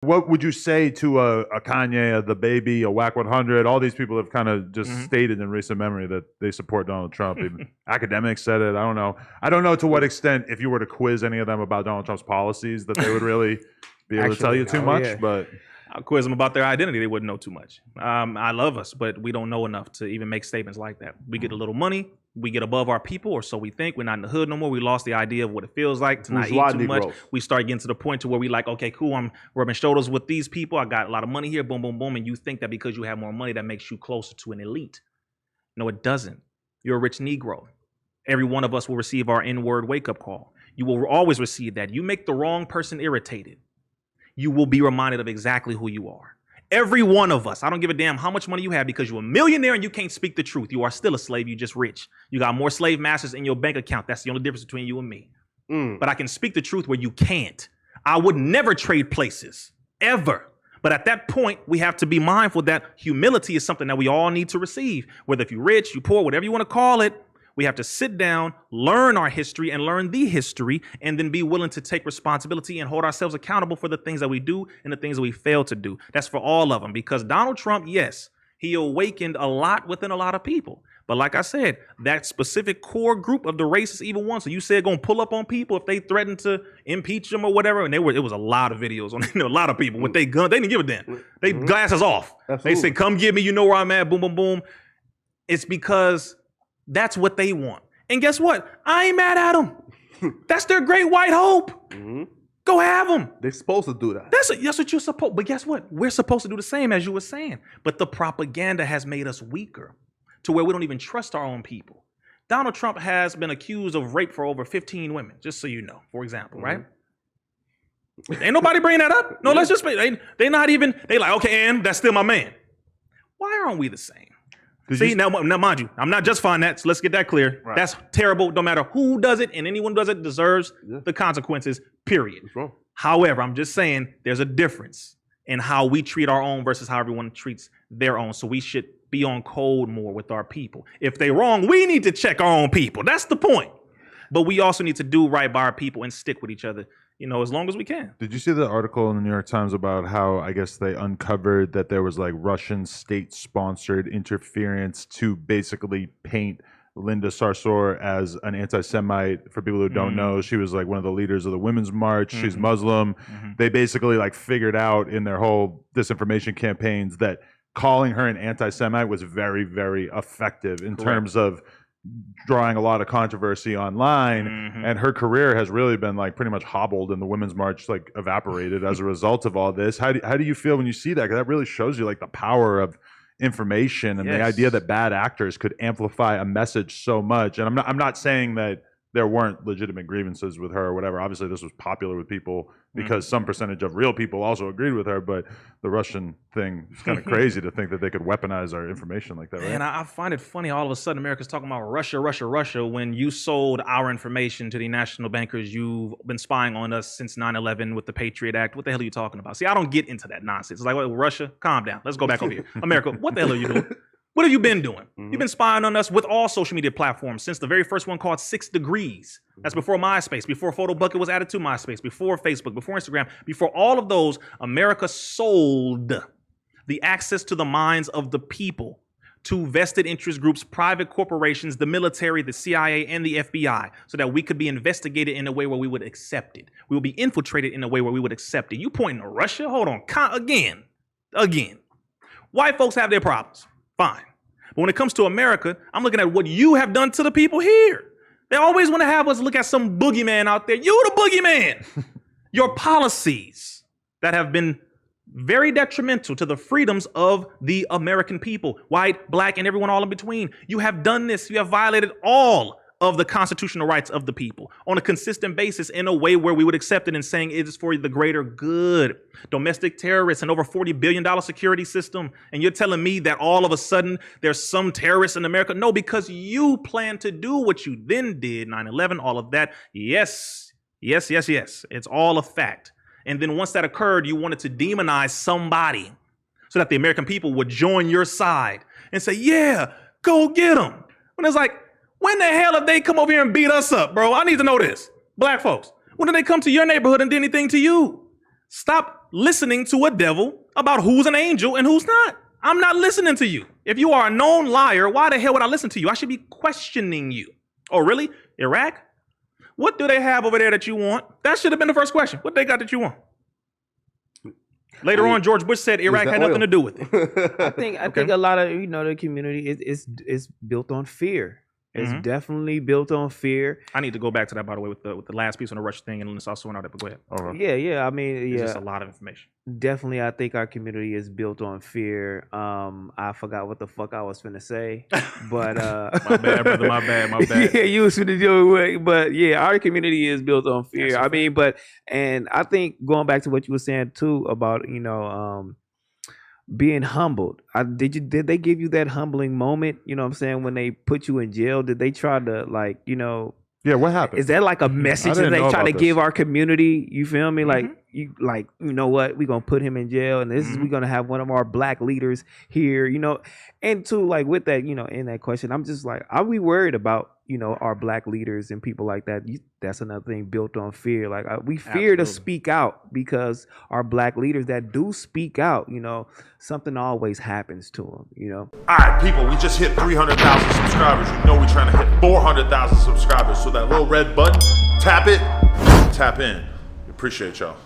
What would you say to a Kanye, a The Baby, a Whack 100? All these people have kind of just stated in recent memory that they support Donald Trump. Even academics said it. I don't know. I don't know to what extent, if you were to quiz any of them about Donald Trump's policies, that they would really be able to tell you too much. Yeah. But I'll quiz them about their identity. They wouldn't know too much. I love us, but we don't know enough to even make statements like that. We get a little money. We get above our people, or so we think. We're not in the hood no more. We lost the idea of what it feels like to not eat too much. We start getting to the point to where we like, okay, cool, I'm rubbing shoulders with these people. I got a lot of money here, boom, boom, boom. And you think that because you have more money, that makes you closer to an elite. No, it doesn't. You're a rich Negro. Every one of us will receive our N-word wake-up call. You will always receive that. You make the wrong person irritated, you will be reminded of exactly who you are. Every one of us. I don't give a damn how much money you have, because you're a millionaire and you can't speak the truth. You are still a slave. You're just rich. You got more slave masters in your bank account. That's the only difference between you and me. But I can speak the truth where you can't. I would never trade places, ever. But at that point, we have to be mindful that humility is something that we all need to receive. Whether if you're rich, you're poor, whatever you want to call it, we have to sit down, learn our history and learn the history, and then be willing to take responsibility and hold ourselves accountable for the things that we do and the things that we fail to do. That's for all of them, because Donald Trump, yes, he awakened a lot within a lot of people. But like I said, that specific core group of the racist evil ones, so you said going to pull up on people if they threatened to impeach them or whatever, and it was a lot of videos on a lot of people with their gun. They didn't give a damn. They glasses off. Absolutely. They said, come get me, you know where I'm at, boom, boom, boom. It's because that's what they want. And guess what? I ain't mad at them. That's their great white hope. Go have them. They're supposed to do that. That's what you're supposed. But guess what? We're supposed to do the same, as you were saying. But the propaganda has made us weaker to where we don't even trust our own people. Donald Trump has been accused of rape for over 15 women, just so you know, for example, right? Ain't nobody bringing that up. No, let's just they not even, they like, okay, and that's still my man. Why aren't we the same? See, now mind you, I'm not justifying that, so let's get that clear. Right. That's terrible. No matter who does it, and anyone does it deserves the consequences, period. However, I'm just saying there's a difference in how we treat our own versus how everyone treats their own. So we should be on code more with our people. If they're wrong, we need to check our own people. That's the point. But we also need to do right by our people and stick with each other, you know, as long as we can. Did you see the article in the New York Times about how I guess they uncovered that there was like Russian state-sponsored interference to basically paint Linda Sarsour as an anti-Semite? For people who don't know, she was like one of the leaders of the Women's March. She's Muslim. They basically like figured out in their whole disinformation campaigns that calling her an anti-Semite was very, very effective in terms of drawing a lot of controversy online, and her career has really been like pretty much hobbled, and the Women's March like evaporated as a result of all this. How do you feel when you see that? Because that really shows you like the power of information and the idea that bad actors could amplify a message so much. And I'm not saying that there weren't legitimate grievances with her or whatever. Obviously, this was popular with people because some percentage of real people also agreed with her. But the Russian thing is kind of crazy to think that they could weaponize our information like that, right? And I find it funny, all of a sudden, America's talking about Russia, Russia, Russia, when you sold our information to the national bankers. You've been spying on us since 9/11 with the Patriot Act. What the hell are you talking about? See, I don't get into that nonsense. It's like, well, Russia, calm down. Let's go back over here. America, what the hell are you doing? What have you been doing? You've been spying on us with all social media platforms since the very first one called 6 Degrees. That's before MySpace, before PhotoBucket was added to MySpace, before Facebook, before Instagram, before all of those. America sold the access to the minds of the people to vested interest groups, private corporations, the military, the CIA, and the FBI, so that we could be investigated in a way where we would accept it. We would be infiltrated in a way where we would accept it. You pointing to Russia? Hold on. Again. White folks have their problems. Fine. But when it comes to America, I'm looking at what you have done to the people here. They always want to have us look at some boogeyman out there. You the boogeyman. Your policies that have been very detrimental to the freedoms of the American people, white, black, and everyone all in between. You have done this. You have violated all of the constitutional rights of the people on a consistent basis in a way where we would accept it and saying it is for the greater good. Domestic terrorists and over $40 billion security system. And you're telling me that all of a sudden there's some terrorists in America? No, because you plan to do what you then did, 9/11, all of that. Yes. It's all a fact. And then once that occurred, you wanted to demonize somebody so that the American people would join your side and say, yeah, go get them. When it's like, when the hell have they come over here and beat us up, bro? I need to know this. Black folks, when did they come to your neighborhood and did anything to you? Stop listening to a devil about who's an angel and who's not. I'm not listening to you. If you are a known liar, why the hell would I listen to you? I should be questioning you. Oh, really? Iraq? What do they have over there that you want? That should have been the first question. What they got that you want? Later on, George Bush said Iraq had nothing to do with it. I think a lot of the community is built on fear. It's definitely built on fear. I need to go back to that, by the way, with the last piece on the Rush thing, and let's also out there. But go ahead. Yeah. I mean, It's just a lot of information. Definitely, I think our community is built on fear. I forgot what the fuck I was finna say, but my bad, brother. My bad. Yeah, you was finna do it, but yeah, our community is built on fear. I mean, and I think going back to what you were saying too about being humbled. Did they give you that humbling moment? You know what I'm saying? When they put you in jail, did they try to Yeah, what happened? Is that like a message that they try to give our community? You feel me? Like you know what? We're gonna put him in jail, and this is we're gonna have one of our black leaders here, And too, like with that, in that question, I'm just like, are we worried about our black leaders and people like that? That's another thing built on fear. Like we fear to speak out because our black leaders that do speak out, something always happens to them. All right, people, we just hit 300,000 subscribers. We're trying to hit 400,000 subscribers. So that little red button, tap it, tap in. Appreciate y'all.